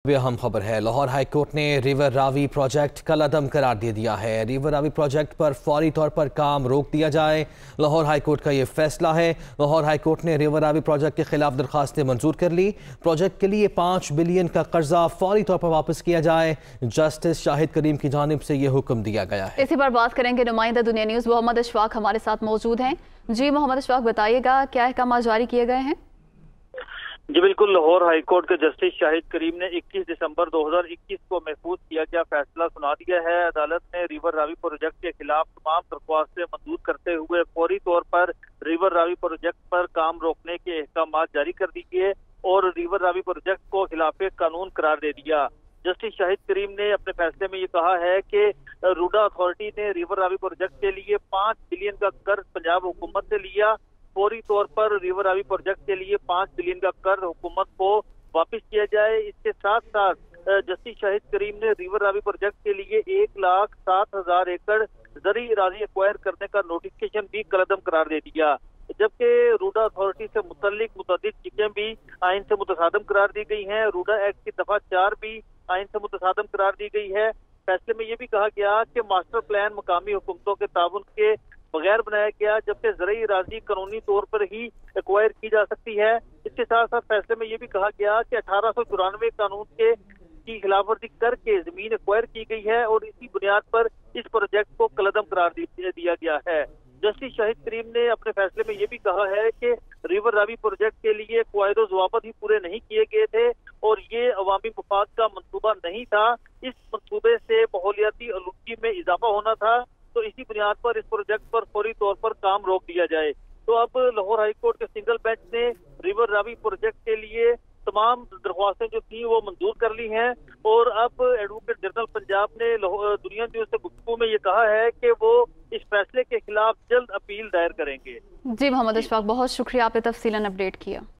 अहम खबर है। लाहौर हाईकोर्ट ने रिवर रावी प्रोजेक्ट कल अदम करार दे दिया है। रिवर रावी प्रोजेक्ट पर फौरी तौर पर काम रोक दिया जाए, लाहौर हाईकोर्ट का यह फैसला है। लाहौर हाईकोर्ट ने रिवर रावी प्रोजेक्ट के खिलाफ दरखास्तें मंजूर कर ली। प्रोजेक्ट के लिए 5 बिलियन का कर्जा फौरी तौर पर वापस किया जाए। जस्टिस शाहिद करीम की जानिब से यह हुक्म दिया गया है। इसी पर बात करेंगे। नुमाइंदा दुनिया न्यूज मोहम्मद अशफाक हमारे साथ मौजूद हैं। जी मोहम्मद अशफाक, बताइएगा क्या अहकाम जारी किए गए हैं? जी बिल्कुल, लाहौर हाईकोर्ट के जस्टिस शाहिद करीम ने 21 दिसंबर 2021 को महफूज किया गया फैसला सुना दिया है। अदालत ने रिवर रावी प्रोजेक्ट के खिलाफ तमाम दरख्वास्तें मंजूर करते हुए फौरी तौर पर रिवर रावी प्रोजेक्ट पर काम रोकने के अहकाम जारी कर दिए और रिवर रावी प्रोजेक्ट को खिलाफ कानून करार दे दिया। जस्टिस शाहिद करीम ने अपने फैसले में ये कहा है कि रूडा अथॉरिटी ने रिवर रावी प्रोजेक्ट के लिए 5 बिलियन का कर्ज पंजाब हुकूमत से लिया। फौरी तौर पर रिवर रावी प्रोजेक्ट के लिए 5 बिलियन का कर्ज हुकूमत को वापस किया जाए। इसके साथ साथ जस्टिस शाहिद करीम ने रिवर रावी प्रोजेक्ट के लिए 1,07,000 एकड़ जरी अराजी एक्वायर करने का नोटिफिकेशन भी कलअदम करार दे दिया। जबकि रूडा अथॉरिटी से मुतल्लिक मुतअद्दिद चीजें भी आइन से मुतसादम करार दी गई हैं। रूडा एक्ट की दफा 4 भी आइन से मुतसादम करार दी गई है। फैसले में यह भी कहा गया कि मास्टर प्लान मकामी हुकूमतों के ताउन के बगैर बनाया गया, जबकि ज़रूरी राजी कानूनी तौर पर ही एक्वायर की जा सकती है। इसके साथ साथ फैसले में यह भी कहा गया कि 1894 कानून की खिलाफवर्जी करके जमीन एक्वायर की गई है और इसी बुनियाद पर इस प्रोजेक्ट को कलअदम करार दिया गया है। जस्टिस शाहिद करीम ने अपने फैसले में यह भी कहा है कि रिवर रावी प्रोजेक्ट के लिए क़वायद ज़वाबित ही पूरे नहीं किए गए थे और ये अवामी मफाद का मंसूबा नहीं था। इस मंसूबे से माहौलियाती आलूदगी में इजाफा होना था, तो इसी बुनियाद पर इस प्रोजेक्ट पर फौरी तौर पर काम रोक दिया जाए। तो अब लाहौर हाईकोर्ट के सिंगल बेंच ने रिवर रावी प्रोजेक्ट के लिए तमाम दरख्वास्तें जो थी वो मंजूर कर ली हैं और अब एडवोकेट जनरल पंजाब ने दुनिया न्यूज से गुफ्तगू में ये कहा है कि वो इस फैसले के खिलाफ जल्द अपील दायर करेंगे। जी मोहम्मद अशफाक, बहुत शुक्रिया, आपने तफसीलन अपडेट किया।